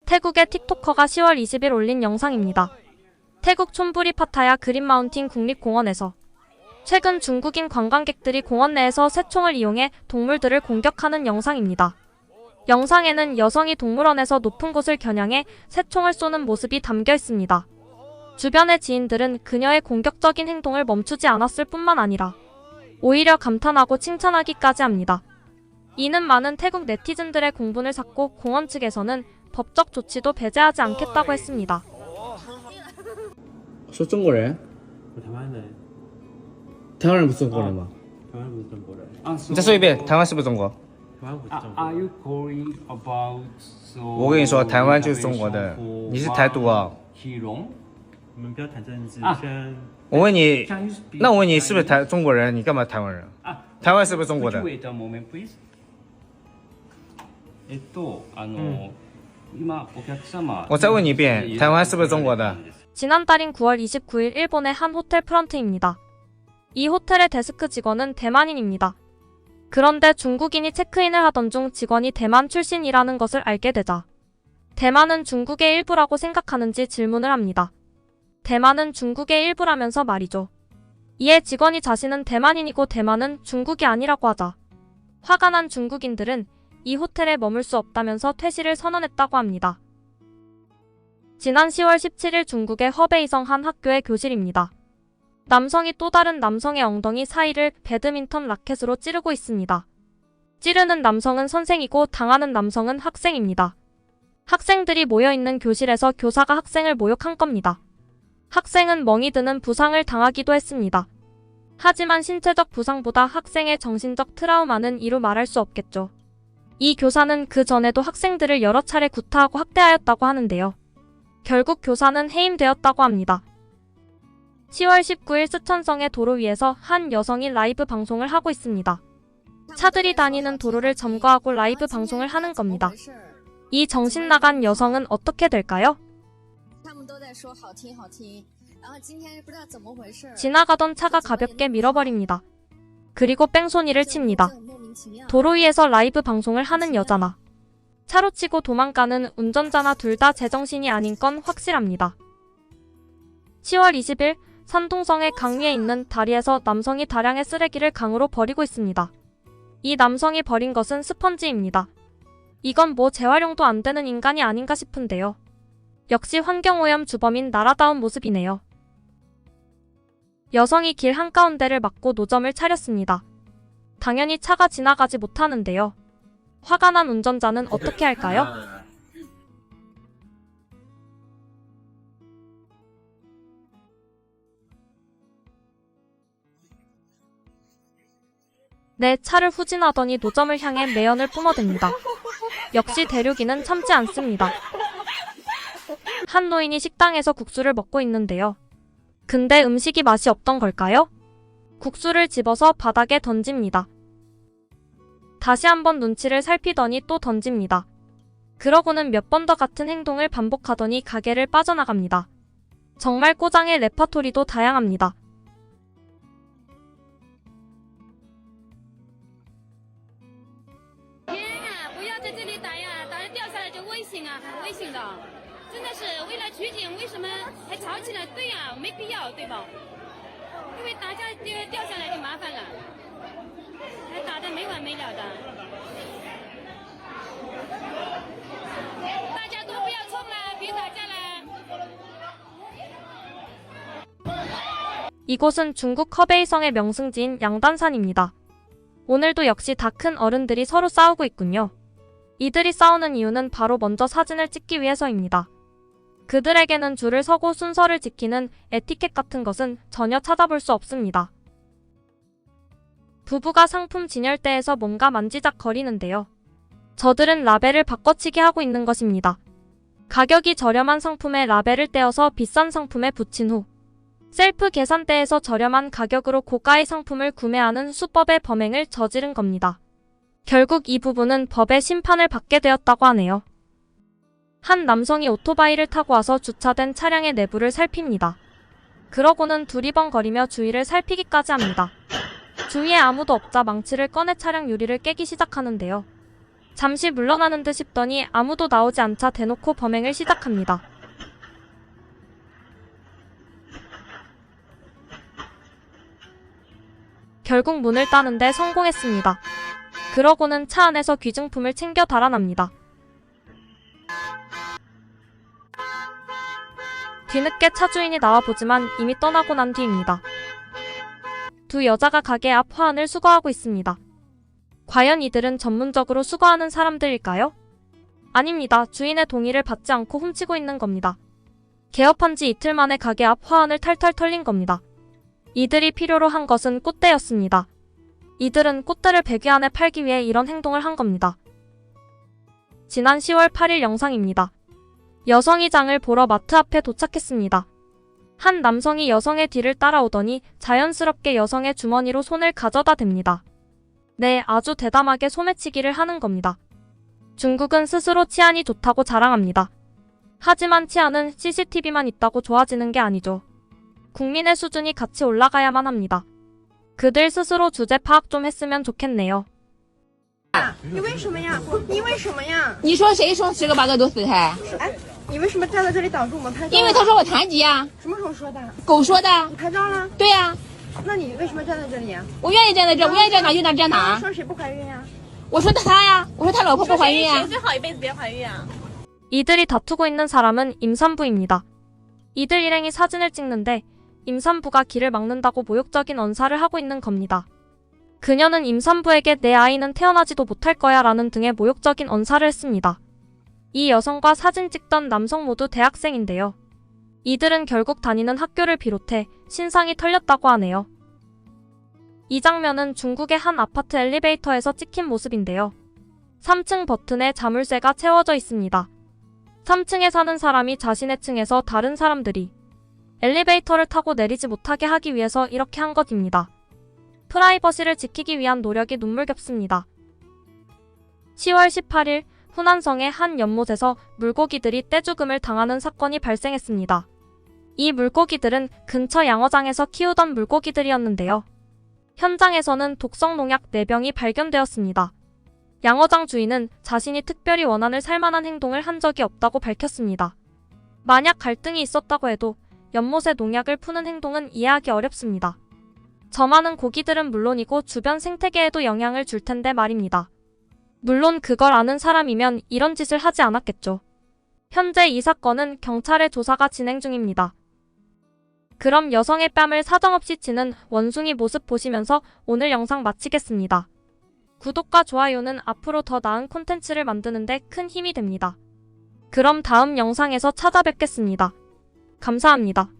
태국의 틱토커가 10월 20일 올린 영상입니다. 태국 촌부리 파타야 그린마운틴 국립공원에서 최근 중국인 관광객들이 공원 내에서 새총을 이용해 동물들을 공격하는 영상입니다. 영상에는 여성이 동물원에서 높은 곳을 겨냥해 새총을 쏘는 모습이 담겨 있습니다. 주변의 지인들은 그녀의 공격적인 행동을 멈추지 않았을 뿐만 아니라 오히려 감탄하고 칭찬하기까지 합니다. 이는 많은 태국 네티즌들의 공분을 샀고 공원 측에서는 법적 조치도 배제하지 않겠다고 했습니다. 说中国人？我台湾人，台湾人不是中国人吗？台湾不是中国人，你再说一遍，台湾是不是中国？台湾不是中国 Are 人。 you calling about? 我跟你说，台湾就是中国的，你是台独啊！体容我们不要谈政治，啊先我问你， Can you speak 那我问你是不是中国人？你干嘛台湾人？啊台湾是不是中国 Would 的 you？ wait a moment, please? 今お客様我再问你一遍，台湾是不是中国的？ 지난달인 9월 29일 일본의 한 호텔 프런트입니다. 이 호텔의 데스크 직원은 대만인입니다. 그런데 중국인이 체크인을 하던 중 직원이 대만 출신이라는 것을 알게 되자 대만은 중국의 일부라고 생각하는지 질문을 합니다. 대만은 중국의 일부라면서 말이죠. 이에 직원이 자신은 대만인이고 대만은 중국이 아니라고 하자 화가 난 중국인들은 이 호텔에 머물 수 없다면서 퇴실을 선언했다고 합니다. 지난 10월 17일 중국의 허베이성 한 학교의 교실입니다. 남성이 또 다른 남성의 엉덩이 사이를 배드민턴 라켓으로 찌르고 있습니다. 찌르는 남성은 선생이고 당하는 남성은 학생입니다. 학생들이 모여있는 교실에서 교사가 학생을 모욕한 겁니다. 학생은 멍이 드는 부상을 당하기도 했습니다. 하지만 신체적 부상보다 학생의 정신적 트라우마는 이루 말할 수 없겠죠. 이 교사는 그 전에도 학생들을 여러 차례 구타하고 학대하였다고 하는데요. 결국 교사는 해임되었다고 합니다. 10월 19일 스촨성의 도로 위에서 한 여성이 라이브 방송을 하고 있습니다. 차들이 다니는 도로를 점거하고 라이브 방송을 하는 겁니다. 이 정신 나간 여성은 어떻게 될까요? 지나가던 차가 가볍게 밀어버립니다. 그리고 뺑소니를 칩니다. 도로 위에서 라이브 방송을 하는 여자나 차로 치고 도망가는 운전자나 둘 다 제정신이 아닌 건 확실합니다. 10월 20일 산둥성의 강 위에 있는 다리에서 남성이 다량의 쓰레기를 강으로 버리고 있습니다. 이 남성이 버린 것은 스펀지입니다. 이건 뭐 재활용도 안 되는 인간이 아닌가 싶은데요. 역시 환경오염 주범인 나라다운 모습이네요. 여성이 길 한가운데를 막고 노점을 차렸습니다. 당연히 차가 지나가지 못하는데요. 화가 난 운전자는 어떻게 할까요? 내 차를 후진하더니 노점을 향해 매연을 뿜어댑니다. 역시 대륙인은 참지 않습니다. 한 노인이 식당에서 국수를 먹고 있는데요. 근데 음식이 맛이 없던 걸까요? 국수를 집어서 바닥에 던집니다. 다시 한번 눈치를 살피더니 또 던집니다. 그러고는 몇 번 더 같은 행동을 반복하더니 가게를 빠져나갑니다. 정말 꼬장의 레파토리도 다양합니다. 이곳은 중국 허베이성의 명승지인 양단산입니다. 오늘도 역시 다 큰 어른들이 서로 싸우고 있군요. 이들이 싸우는 이유는 바로 먼저 사진을 찍기 위해서입니다. 그들에게는 줄을 서고 순서를 지키는 에티켓 같은 것은 전혀 찾아볼 수 없습니다. 부부가 상품 진열대에서 뭔가 만지작거리는데요. 저들은 라벨을 바꿔치기 하고 있는 것입니다. 가격이 저렴한 상품에 라벨을 떼어서 비싼 상품에 붙인 후 셀프 계산대에서 저렴한 가격으로 고가의 상품을 구매하는 수법의 범행을 저지른 겁니다. 결국 이 부부는 법의 심판을 받게 되었다고 하네요. 한 남성이 오토바이를 타고 와서 주차된 차량의 내부를 살핍니다. 그러고는 두리번거리며 주위를 살피기까지 합니다. 주위에 아무도 없자 망치를 꺼내 차량 유리를 깨기 시작하는데요. 잠시 물러나는 듯 싶더니 아무도 나오지 않자 대놓고 범행을 시작합니다. 결국 문을 따는데 성공했습니다. 그러고는 차 안에서 귀중품을 챙겨 달아납니다. 뒤늦게 차 주인이 나와보지만 이미 떠나고 난 뒤입니다. 두 여자가 가게 앞 화환을 수거하고 있습니다. 과연 이들은 전문적으로 수거하는 사람들일까요? 아닙니다. 주인의 동의를 받지 않고 훔치고 있는 겁니다. 개업한 지 이틀 만에 가게 앞 화환을 탈탈 털린 겁니다. 이들이 필요로 한 것은 꽃대였습니다. 이들은 꽃대를 100위 안에 팔기 위해 이런 행동을 한 겁니다. 지난 10월 8일 영상입니다. 여성이 장을 보러 마트 앞에 도착했습니다. 한 남성이 여성의 뒤를 따라오더니 자연스럽게 여성의 주머니로 손을 가져다 댑니다. 네, 아주 대담하게 소매치기를 하는 겁니다. 중국은 스스로 치안이 좋다고 자랑합니다. 하지만 치안은 CCTV만 있다고 좋아지는 게 아니죠. 국민의 수준이 같이 올라가야만 합니다. 그들 스스로 주제 파악 좀 했으면 좋겠네요. 你为什么呀？你为什么呀？你说谁说10个8个都死胎？哎，你为什么站在这里挡住我们拍照？因为他说我残疾啊，什么时候说的？狗说的。你拍照了？对呀、那你为什么站在这里呀？我愿意站在这，我愿意站哪就站哪。说谁不怀孕呀？我说他呀，我说他老婆不怀孕啊。最好一辈子别怀孕啊！ 이들이 다투고 있는 사람은 임산부입니다. 이들 일행이 사진을 찍는데 임산부가 길을 막는다고 모욕적인 언사를 하고 있는 겁니다. 그녀는 임산부에게 내 아이는 태어나지도 못할 거야 라는 등의 모욕적인 언사를 했습니다. 이 여성과 사진 찍던 남성 모두 대학생인데요. 이들은 결국 다니는 학교를 비롯해 신상이 털렸다고 하네요. 이 장면은 중국의 한 아파트 엘리베이터에서 찍힌 모습인데요. 3층 버튼에 자물쇠가 채워져 있습니다. 3층에 사는 사람이 자신의 층에서 다른 사람들이 엘리베이터를 타고 내리지 못하게 하기 위해서 이렇게 한 것입니다. 프라이버시를 지키기 위한 노력이 눈물겹습니다. 10월 18일 후난성의 한 연못에서 물고기들이 떼죽음을 당하는 사건이 발생했습니다. 이 물고기들은 근처 양어장에서 키우던 물고기들이었는데요. 현장에서는 독성 농약 4병이 발견되었습니다. 양어장 주인은 자신이 특별히 원한을 살만한 행동을 한 적이 없다고 밝혔습니다. 만약 갈등이 있었다고 해도 연못에 농약을 푸는 행동은 이해하기 어렵습니다. 저 많은 고기들은 물론이고 주변 생태계에도 영향을 줄 텐데 말입니다. 물론 그걸 아는 사람이면 이런 짓을 하지 않았겠죠. 현재 이 사건은 경찰의 조사가 진행 중입니다. 그럼 여성의 뺨을 사정없이 치는 원숭이 모습 보시면서 오늘 영상 마치겠습니다. 구독과 좋아요는 앞으로 더 나은 콘텐츠를 만드는 데 큰 힘이 됩니다. 그럼 다음 영상에서 찾아뵙겠습니다. 감사합니다.